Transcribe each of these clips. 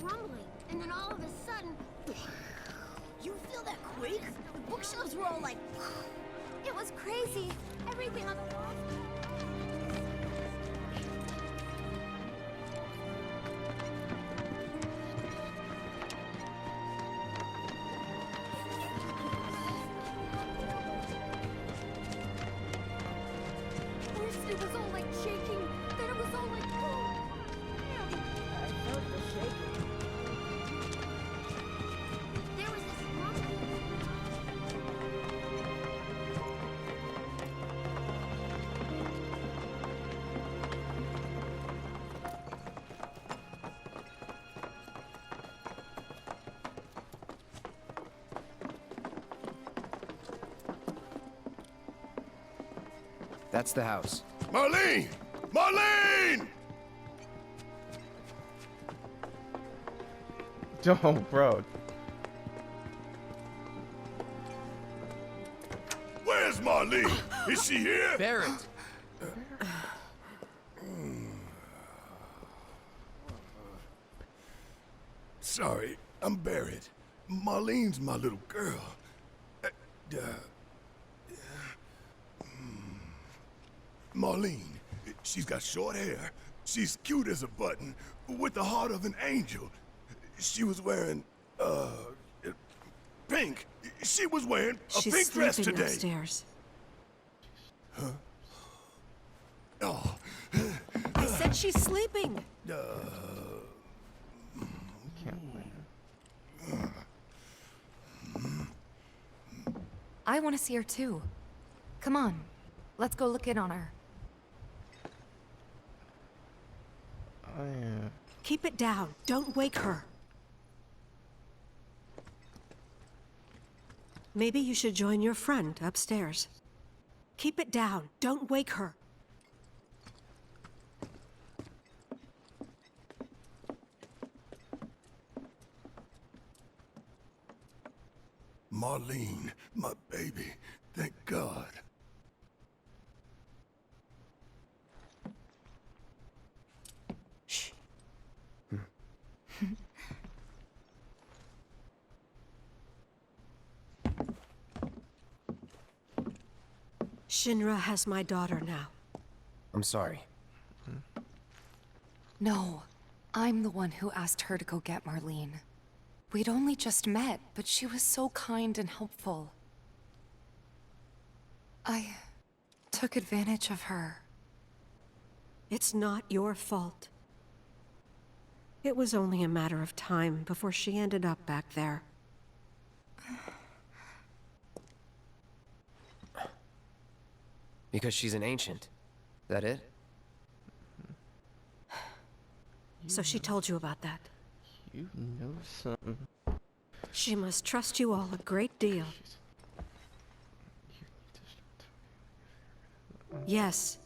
rumbling, and then all of a sudden... You feel that quake? The bookshelves were all like... It was crazy. Everything on the walls... It was all like shaking, then it was all like boom. I felt the shaking. There was this rumbling. That's the house. Marlene! Marlene! Oh, bro. Where's Marlene? Is she here? Barrett! Sorry, I'm Barrett. Marlene's my little girl. Marlene, she's got short hair. She's cute as a button, with the heart of an angel. She was wearing, pink. She was wearing a pink dress today. Upstairs. Huh? Oh. I said she's sleeping. I want to see her too. Come on, let's go look in on her. Keep it down. Don't wake her. Maybe you should join your friend upstairs. Keep it down. Don't wake her. Marlene, my baby. Thank God. Shh. Shinra has my daughter now. I'm sorry. No, I'm the one who asked her to go get Marlene. We'd only just met, but she was so kind and helpful. I took advantage of her. It's not your fault. It was only a matter of time before she ended up back there. Because she's an ancient. Is that it? So she told you about that. You know something. She must trust you all a great deal. Yes,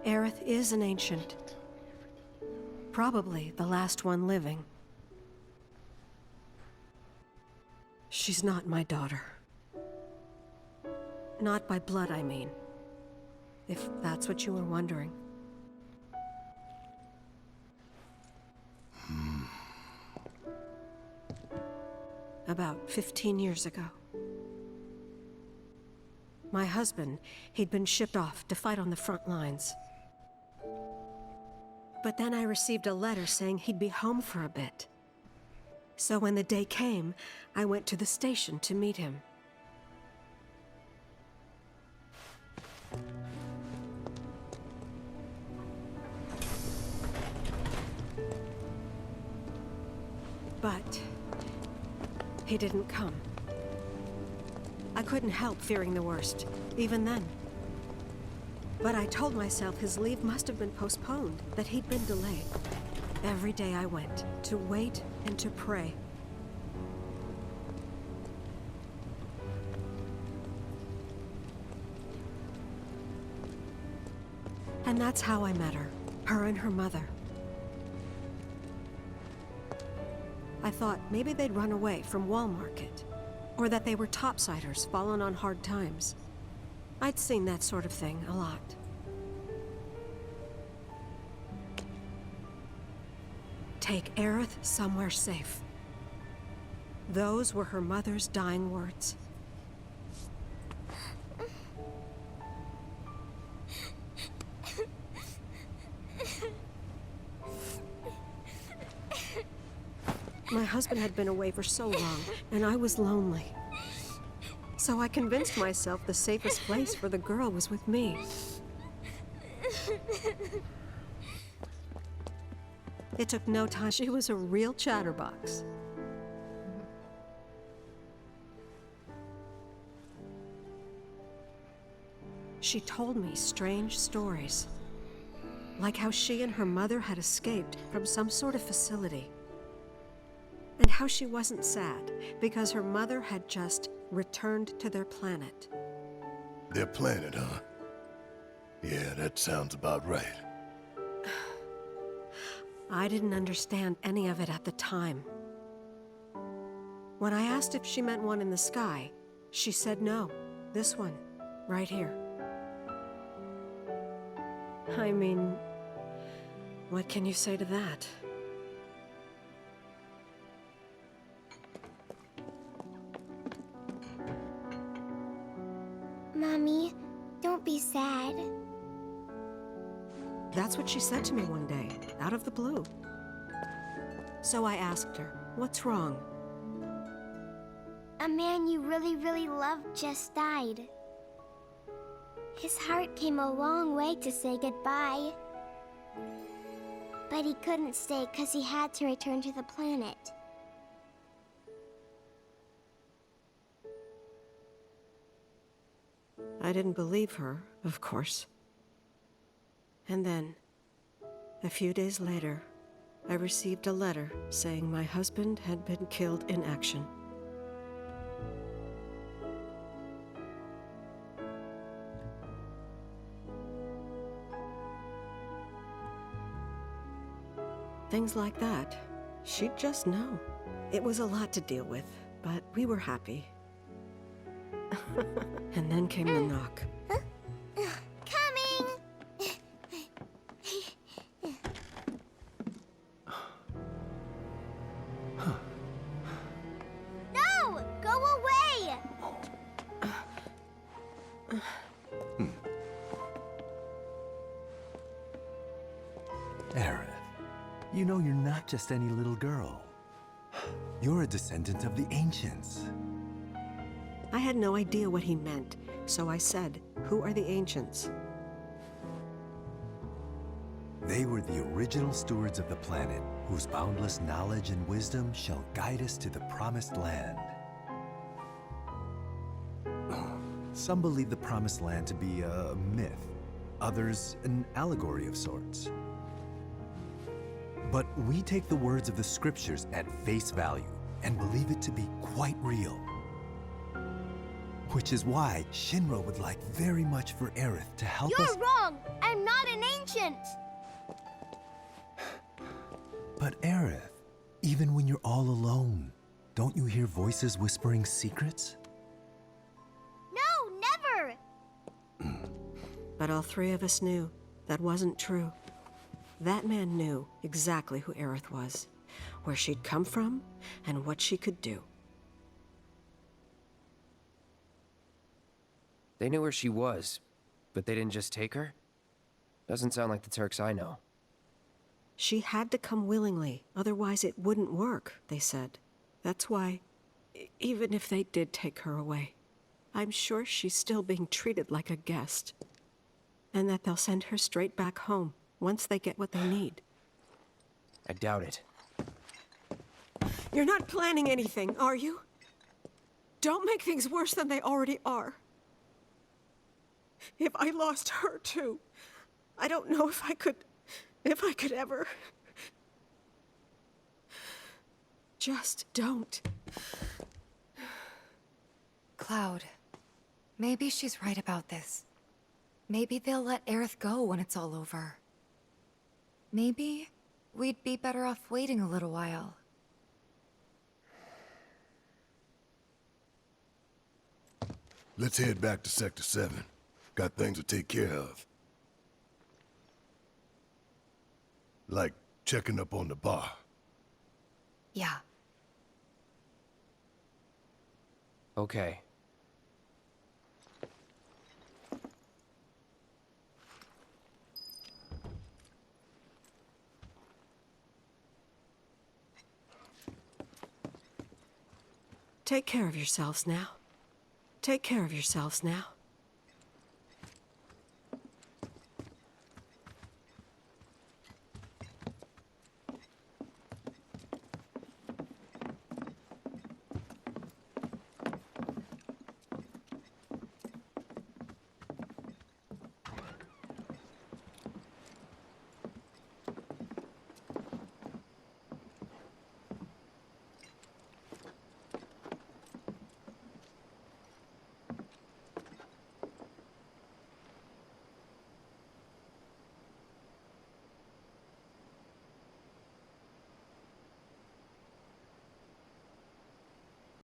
Aerith is an ancient. Probably the last one living. She's not my daughter. Not by blood, I mean. If that's what you were wondering. About 15 years ago. My husband, he'd been shipped off to fight on the front lines. But then I received a letter saying he'd be home for a bit. So when the day came, I went to the station to meet him. But he didn't come. I couldn't help fearing the worst, even then. But I told myself his leave must have been postponed, that he'd been delayed. Every day I went, to wait and to pray. And that's how I met her and her mother. I thought maybe they'd run away from Wall Market, or that they were topsiders fallen on hard times. I'd seen that sort of thing a lot. Take Aerith somewhere safe. Those were her mother's dying words. My husband had been away for so long, and I was lonely. So I convinced myself the safest place for the girl was with me. It took no time. She was a real chatterbox. She told me strange stories, like how she and her mother had escaped from some sort of facility, and how she wasn't sad because her mother had just returned to their planet. Their planet, huh? Yeah, that sounds about right. I didn't understand any of it at the time. When I asked if she meant one in the sky, she said no. This one, right here. I mean, what can you say to that? Mommy, don't be sad. That's what she said to me one day, out of the blue. So I asked her, what's wrong? A man you really, really loved just died. His heart came a long way to say goodbye. But he couldn't stay because he had to return to the planet. I didn't believe her, of course. And then, a few days later, I received a letter saying my husband had been killed in action. Things like that, she'd just know. It was a lot to deal with, but we were happy. And then came the knock. Coming! No! Go away! Aerith, you know you're not just any little girl. You're a descendant of the ancients. I had no idea what he meant, so I said, "Who are the ancients?" They were the original stewards of the planet, whose boundless knowledge and wisdom shall guide us to the promised land. Some believe the promised land to be a myth, others an allegory of sorts. But we take the words of the scriptures at face value and believe it to be quite real. Which is why Shinra would like very much for Aerith to help us— You're wrong! I'm not an ancient! But Aerith, even when you're all alone, don't you hear voices whispering secrets? No, never! But all three of us knew that wasn't true. That man knew exactly who Aerith was, where she'd come from, and what she could do. They knew where she was, but they didn't just take her? Doesn't sound like the Turks I know. She had to come willingly, otherwise it wouldn't work, they said. That's why, even if they did take her away, I'm sure she's still being treated like a guest. And that they'll send her straight back home, once they get what they need. I doubt it. You're not planning anything, are you? Don't make things worse than they already are. If I lost her too, I don't know if I could ever. Just don't. Cloud, maybe she's right about this. Maybe they'll let Aerith go when it's all over. Maybe we'd be better off waiting a little while. Let's head back to Sector 7. Got things to take care of. Like checking up on the bar. Yeah. Okay. Take care of yourselves now. Take care of yourselves now.